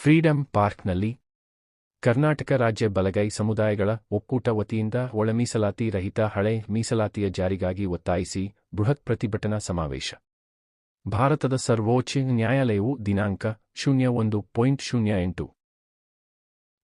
Freedom ಪಾರ್ಕ್ನಲ್ಲಿ ಕರ್ನಾಟಕ ರಾಜ್ಯ ಬಲಗೈ ಸಮುದಾಯಗಳ ಒಕ್ಕೂಟ ವತಿಯಿಂದ ಒಳ ಮೀಸಲಾತಿ ರಹಿತ ಹಳೆ ಮೀಸಲಾತಿಯ ಜಾರಿಗಾಗಿ ಒತ್ತಾಯಿಸಿ ಬೃಹತ್ ಪ್ರತಿಭಟನಾ ಸಮಾವೇಶ. ಭಾರತದ ಸರ್ವೋಚ್ಚ ನ್ಯಾಯಾಲಯವು ದಿನಾಂಕ 01.08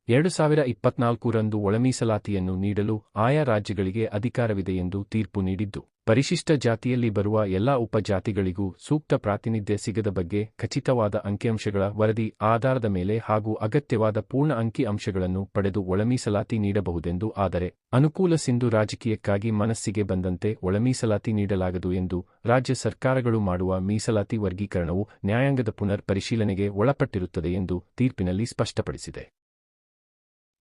2024 ರಂದು ಒಳಮೀಸಲಾತಿಯನ್ನು ನೀಡಲು ಆಯಾ ರಾಜ್ಯಗಳಿಗೆ ಅಧಿಕಾರವಿದೆ ಎಂದು ತೀರ್ಪು ನೀಡಿದ್ದು, ಪರಿಶಿಷ್ಟ ಜಾತಿಯಲ್ಲಿ ಬರುವ ಎಲ್ಲಾ ಉಪಜಾತಿಗಳಿಗೂ ಸೂಕ್ತ ಪ್ರಾತಿನಿಧ್ಯ ಸಿಗದ ಬಗ್ಗೆ ಖಚಿತವಾದ ಅಂಕಿಅಂಶಗಳ ವರದಿ ಆಧಾರದ ಮೇಲೆ ಹಾಗೂ ಅಗತ್ಯವಾದ ಪೂರ್ಣ ಅಂಕಿ ಅಂಶಗಳನ್ನು ಪಡೆದು ಒಳಮೀಸಲಾತಿ ನೀಡಬಹುದೆಂದು, ಆದರೆ ಅನುಕೂಲ ಸಿಂಧು ರಾಜಕೀಯಕ್ಕಾಗಿ ಮನಸ್ಸಿಗೆ ಬಂದಂತೆ ಒಳಮೀಸಲಾತಿ ನೀಡಲಾಗದು ಎಂದು ರಾಜ್ಯ ಸರ್ಕಾರಗಳು ಮಾಡುವ ಮೀಸಲಾತಿ ವರ್ಗೀಕರಣವು ನ್ಯಾಯಾಂಗದ ಪುನರ್ ಪರಿಶೀಲನೆಗೆ ಒಳಪಟ್ಟಿರುತ್ತದೆ ಎಂದು ತೀರ್ಪಿನಲ್ಲಿ ಸ್ಪಷ್ಟಪಡಿಸಿದೆ.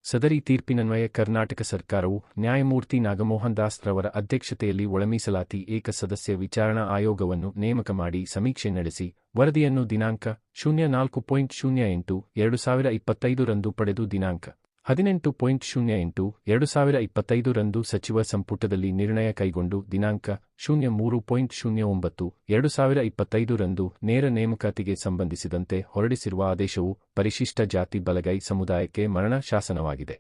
ಸದರಿ ತೀರ್ಪಿನನ್ವಯ ಕರ್ನಾಟಕ ಸರ್ಕಾರವು ನ್ಯಾಯಮೂರ್ತಿ ನಾಗಮೋಹನ್ ದಾಸ್ ರವರ ಅಧ್ಯಕ್ಷತೆಯಲ್ಲಿ ಒಳಮೀಸಲಾತಿ ಏಕಸದಸ್ಯ ವಿಚಾರಣಾ ಆಯೋಗವನ್ನು ನೇಮಕ ಮಾಡಿ ಸಮೀಕ್ಷೆ ನಡೆಸಿ ವರದಿಯನ್ನು ದಿನಾಂಕ 04.08/2025 ರಂದು ಪಡೆದು ದಿನಾಂಕ 18.08/2025 ರಂದು ಸಚಿವ ಸಂಪುಟದಲ್ಲಿ ನಿರ್ಣಯ ಕೈಗೊಂಡು ದಿನಾಂಕ 03.09/2025 ರಂದು ನೇರ ನೇಮಕಾತಿಗೆ ಸಂಬಂಧಿಸಿದಂತೆ ಹೊರಡಿಸಿರುವ ಆದೇಶವು ಪರಿಶಿಷ್ಟ ಜಾತಿ ಬಲಗೈ ಸಮುದಾಯಕ್ಕೆ ಮರಣ ಶಾಸನವಾಗಿದೆ.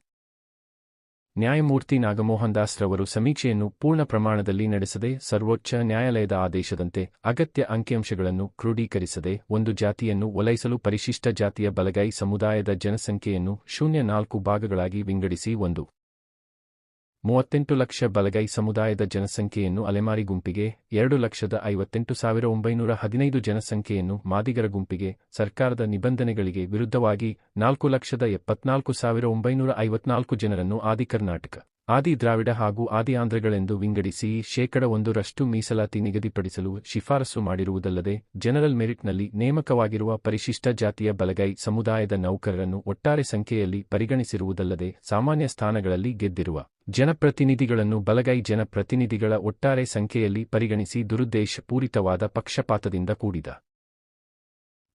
ನ್ಯಾಯಮೂರ್ತಿ ನಾಗಮೋಹನ್ ದಾಸ್ ರವರು ಸಮೀಕ್ಷೆಯನ್ನು ಪೂರ್ಣ ಪ್ರಮಾಣದಲ್ಲಿ ನಡೆಸದೆ, ಸರ್ವೋಚ್ಚ ನ್ಯಾಯಾಲಯದ ಆದೇಶದಂತೆ ಅಗತ್ಯ ಅಂಕಿಅಂಶಗಳನ್ನು ಕ್ರೋಢೀಕರಿಸದೆ ಒಂದು ಜಾತಿಯನ್ನು ಓಲೈಸಲು ಪರಿಶಿಷ್ಟ ಜಾತಿಯ ಬಲಗೈ ಸಮುದಾಯದ ಜನಸಂಖ್ಯೆಯನ್ನು 04 ಭಾಗಗಳಾಗಿ ವಿಂಗಡಿಸಿ 38 ಲಕ್ಷ ಬಲಗೈ ಸಮುದಾಯದ ಜನಸಂಖ್ಯೆಯನ್ನು ಅಲೆಮಾರಿ ಗುಂಪಿಗೆ, 2,58,915 ಜನಸಂಖ್ಯೆಯನ್ನು ಮಾದಿಗರ ಗುಂಪಿಗೆ, ಸರ್ಕಾರದ ನಿಬಂಧನೆಗಳಿಗೆ ವಿರುದ್ಧವಾಗಿ 4,74,954 ಜನರನ್ನು ಆದಿ ಕರ್ನಾಟಕ, ಆದಿ ದ್ರಾವಿಡ ಹಾಗೂ ಆದಿ ಆಂಧ್ರಗಳೆಂದು ವಿಂಗಡಿಸಿ 1% ಮೀಸಲಾತಿ ನಿಗದಿಪಡಿಸಲು ಶಿಫಾರಸು ಮಾಡಿರುವುದಲ್ಲದೆ, ಜನರಲ್ ಮೆರಿಟ್ನಲ್ಲಿ ನೇಮಕವಾಗಿರುವ ಪರಿಶಿಷ್ಟ ಜಾತಿಯ ಬಲಗೈ ಸಮುದಾಯದ ನೌಕರರನ್ನು ಒಟ್ಟಾರೆ ಸಂಖ್ಯೆಯಲ್ಲಿ ಪರಿಗಣಿಸಿರುವುದಲ್ಲದೆ, ಸಾಮಾನ್ಯ ಸ್ಥಾನಗಳಲ್ಲಿ ಗೆದ್ದಿರುವ ಜನಪ್ರತಿನಿಧಿಗಳನ್ನು ಬಲಗೈ ಜನಪ್ರತಿನಿಧಿಗಳ ಒಟ್ಟಾರೆ ಸಂಖ್ಯೆಯಲ್ಲಿ ಪರಿಗಣಿಸಿ ದುರುದ್ದೇಶಪೂರಿತವಾದ ಪಕ್ಷಪಾತದಿಂದ ಕೂಡಿದ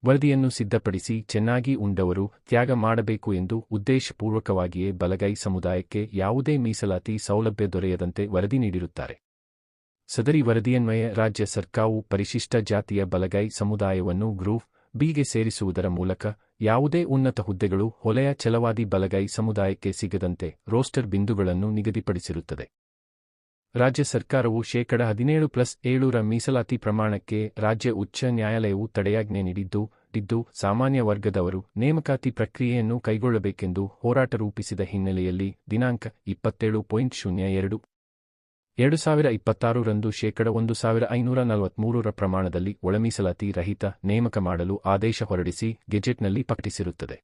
ವರದಿಯನ್ನು ಸಿದ್ಧಪಡಿಸಿ ಚೆನ್ನಾಗಿ ಉಂಡವರು ತ್ಯಾಗ ಮಾಡಬೇಕು ಎಂದು ಉದ್ದೇಶಪೂರ್ವಕವಾಗಿಯೇ ಬಲಗೈ ಸಮುದಾಯಕ್ಕೆ ಯಾವುದೇ ಮೀಸಲಾತಿ ಸೌಲಭ್ಯ ದೊರೆಯದಂತೆ ವರದಿ ನೀಡಿರುತ್ತಾರೆ. ಸದರಿ ವರದಿಯನ್ವಯ ರಾಜ್ಯ ಸರ್ಕಾರವು ಪರಿಶಿಷ್ಟ ಜಾತಿಯ ಬಲಗೈ ಸಮುದಾಯವನ್ನು ಗ್ರೂಪ್ ಬಿಗೆ ಸೇರಿಸುವುದರ ಮೂಲಕ ಯಾವುದೇ ಉನ್ನತ ಹುದ್ದೆಗಳು ಹೊಲೆಯ ಛಲವಾದಿ ಬಲಗೈ ಸಮುದಾಯಕ್ಕೆ ಸಿಗದಂತೆ ರೋಸ್ಟರ್ ಬಿಂದುಗಳನ್ನು ನಿಗದಿಪಡಿಸಿರುತ್ತದೆ. ರಾಜ್ಯ ಸರ್ಕಾರವು 17+7 ಮೀಸಲಾತಿ ಪ್ರಮಾಣಕ್ಕೆ ರಾಜ್ಯ ಉಚ್ಚ ನ್ಯಾಯಾಲಯವು ತಡೆಯಾಜ್ಞೆ ನೀಡಿದ್ದು, ಸಾಮಾನ್ಯ ವರ್ಗದವರು ನೇಮಕಾತಿ ಪ್ರಕ್ರಿಯೆಯನ್ನು ಕೈಗೊಳ್ಳಬೇಕೆಂದು ಹೋರಾಟ ರೂಪಿಸಿದ ಹಿನ್ನೆಲೆಯಲ್ಲಿ ದಿನಾಂಕ 27.02/2026 ರಂದು 1,543 ಪ್ರಮಾಣದಲ್ಲಿ ಒಳಮೀಸಲಾತಿ ರಹಿತ ನೇಮಕ ಮಾಡಲು ಆದೇಶ ಹೊರಡಿಸಿ ಗೆಜೆಟ್ನಲ್ಲಿ ಪ್ರಕಟಿಸಿರುತ್ತದೆ.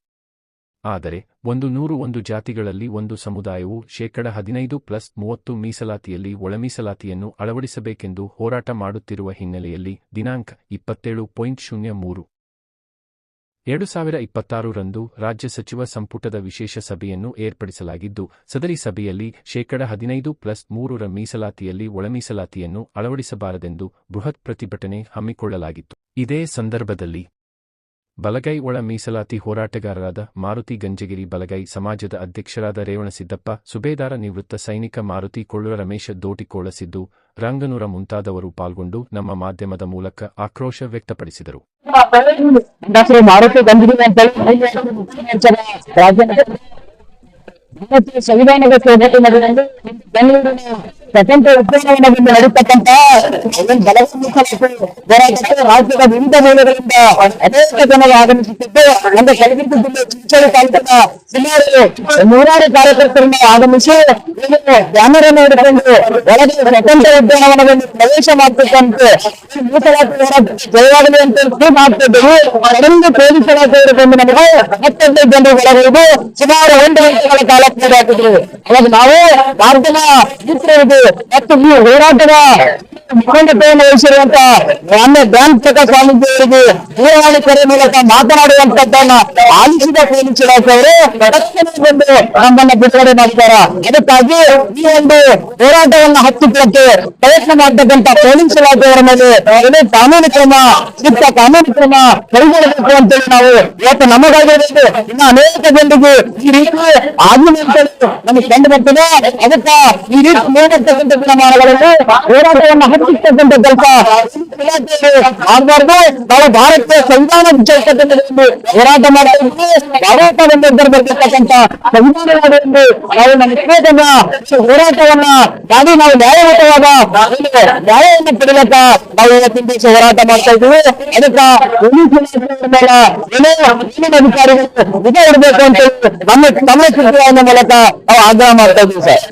ಆದರೆ 101 ಜಾತಿಗಳಲ್ಲಿ ಒಂದು ಸಮುದಾಯವು 15+30 ಮೀಸಲಾತಿಯಲ್ಲಿ ಒಳಮೀಸಲಾತಿಯನ್ನು ಅಳವಡಿಸಬೇಕೆಂದು ಹೋರಾಟ ಮಾಡುತ್ತಿರುವ ಹಿನ್ನೆಲೆಯಲ್ಲಿ ದಿನಾಂಕ 27.03/2026 ರಂದು ರಾಜ್ಯ ಸಚಿವ ಸಂಪುಟದ ವಿಶೇಷ ಸಭೆಯನ್ನು ಏರ್ಪಡಿಸಲಾಗಿದ್ದು, ಸದರಿ ಸಭೆಯಲ್ಲಿ 15+3 ಮೀಸಲಾತಿಯಲ್ಲಿ ಒಳಮೀಸಲಾತಿಯನ್ನು ಅಳವಡಿಸಬಾರದೆಂದು ಬೃಹತ್ ಪ್ರತಿಭಟನೆ ಹಮ್ಮಿಕೊಳ್ಳಲಾಗಿತ್ತು. ಇದೇ ಸಂದರ್ಭದಲ್ಲಿ ಬಲಗೈ ಒಳ ಮೀಸಲಾತಿ ಹೋರಾಟಗಾರರಾದ ಮಾರುತಿ ಗಂಜಗಿರಿ, ಬಲಗೈ ಸಮಾಜದ ಅಧ್ಯಕ್ಷರಾದ ರೇವಣಸಿದ್ದಪ್ಪ, ಸುಬೇದಾರ ನಿವೃತ್ತ ಸೈನಿಕ ಮಾರುತಿ ಕೊಳ್ಳೂರ, ರಮೇಶ ದೋಟಿಕೋಳಸಿದ್ದು, ರಂಗನೂರ ಮುಂತಾದವರು ಪಾಲ್ಗೊಂಡು ನಮ್ಮ ಮಾಧ್ಯಮದ ಮೂಲಕ ಆಕ್ರೋಶ ವ್ಯಕ್ತಪಡಿಸಿದರು. ಸಂವಿಧಾನದ ಬೆಂಗಳೂರಿನ ಸ್ವತಂತ್ರ ಉದ್ಯಾನವನದಲ್ಲಿ ನಡೆಯತಕ್ಕಂಥ ರಾಜ್ಯದ ವಿವಿಧ ಮೂಲಗಳಿಂದ ಅನೇಕ ಜನರು ಆಗಮಿಸುತ್ತಿದ್ದು, ನಮ್ಮ ಕಲಬುರಗಿ ಜಿಲ್ಲೆ ಚಿಂಚೋಳಿ ತಾಲೂಕಿನ ಸುಮಾರು 100 ಕಾರ್ಯಕರ್ತರನ್ನು ಆಗಮಿಸಿ ಬ್ಯಾನರನ್ನು ಹಿಡಿದುಕೊಂಡು ಒಳಗೆ ಸ್ವತಂತ್ರ ಉದ್ಯಾನವನದಲ್ಲಿ ಪ್ರವೇಶ ಮಾಡಬೇಕಂತೆ ಮೀಸಲಾತಿ ಹೋರಾಟ ಜಯವಾಗಲಿ ಅಂತ ಮಾಡ್ತಿದ್ದೆವು. ಅದರಿಂದ ಪೊಲೀಸ್ ಇಲಾಖೆಯವರು ಬಂದು ನಮಗೆ 15 ಜನರು ಒಳಗೊಂಡು ಸುಮಾರು 1 ಗಂಟೆಗಳ ಕಾಲ ಹಾಕಿದ್ರು. ಅವಾಗ ನಾವು ಮಾಧ್ಯಮ ಮಿತ್ರರಿಗೆ ಮತ್ತು ಈ ಹೋರಾಟದ ಮುಖಂಡತೆಯನ್ನು ವಹಿಸಿರುವಂತಹ ಮಾನ್ಯ ಧ್ಯಾನ್ ಪ್ರಕಾಶ್ ಸ್ವಾಮೀಜಿಯವರಿಗೆ ದೂರವಾಣಿ ಕರೆ ಮೂಲಕ ಮಾತನಾಡುವಂತದ್ದನ್ನ ಆಲಿಸಿದ ಪೊಲೀಸ್ ಇಲಾಖೆಯವರು ಬಂದು ನಮ್ಮನ್ನ ಬಿಡುಗಡೆ ಮಾಡ್ತಾರ. ಅದಕ್ಕಾಗಿ ಈ ಒಂದು ಹೋರಾಟವನ್ನು ಹತ್ತಿಕ್ಕಕ್ಕೆ ಪ್ರಯತ್ನ ಮಾಡತಕ್ಕಂತ ಪೊಲೀಸ್ ಇಲಾಖೆಯವರ ಮೇಲೆ ಕಾನೂನು ಕ್ರಮ ಕೈಗೊಳ್ಳಬೇಕು ಅಂತೇಳಿ ನಾವು ಇವತ್ತು ನಮಗಾಗಿರಬೇಕು. ಇನ್ನು ಅನೇಕ ಜನರಿಗೆ ಈ ರೀತಿ ಆಜ್ಞೆ ನಮಗೆ ಕಂಡು ಬರ್ತದೆ. ಅದಕ್ಕ ಈ ರೀತಿ ಮೂಲಕ ಇರ್ತಕ್ಕಂಥ ದಿನಮಾನಗಳಲ್ಲಿ ಹೋರಾಟವನ್ನು ಹತ್ತಿರ್ತಕ್ಕಂಥ ಕೆಲಸ ಇಲಾಖೆಯಲ್ಲಿ ಆಗಬಾರ್ದು. ನಾವು ಭಾರತೀಯ ಸಂವಿಧಾನದ ಚೌಕಟ್ಟಿನಲ್ಲಿ ಹೋರಾಟ ಮಾಡ್ತಾ ಇದ್ವಿ. ಭಾರತದ ಬರ್ತಕ್ಕಂಥ ಸಂವಿಧಾನವಾದ ಎಂದು ನಾವು ನಮ್ಮ ವಿವೇಕನ ಹೋರಾಟವನ್ನ ಮಾಡಿ ನಾವು ನ್ಯಾಯಯುತವಾದ ನ್ಯಾಯವನ್ನು ಪಡೆಯಲಕ್ಕ ನಾವು ಇವತ್ತಿನ ದಿವಸ ಹೋರಾಟ ಮಾಡ್ತಾ ಇದ್ದೀವಿ. ಅದಕ್ಕ ಅಧಿಕಾರಿಗಳು ನಿಜ ಇಡಬೇಕು ಅಂತ ನಮ್ಮ ಸುದ್ದಿಯ ಮೂಲಕ ನಾವು ಆಗ್ರಹ ಮಾಡ್ತಾ ಇದ್ದೀವಿ ಸರ್.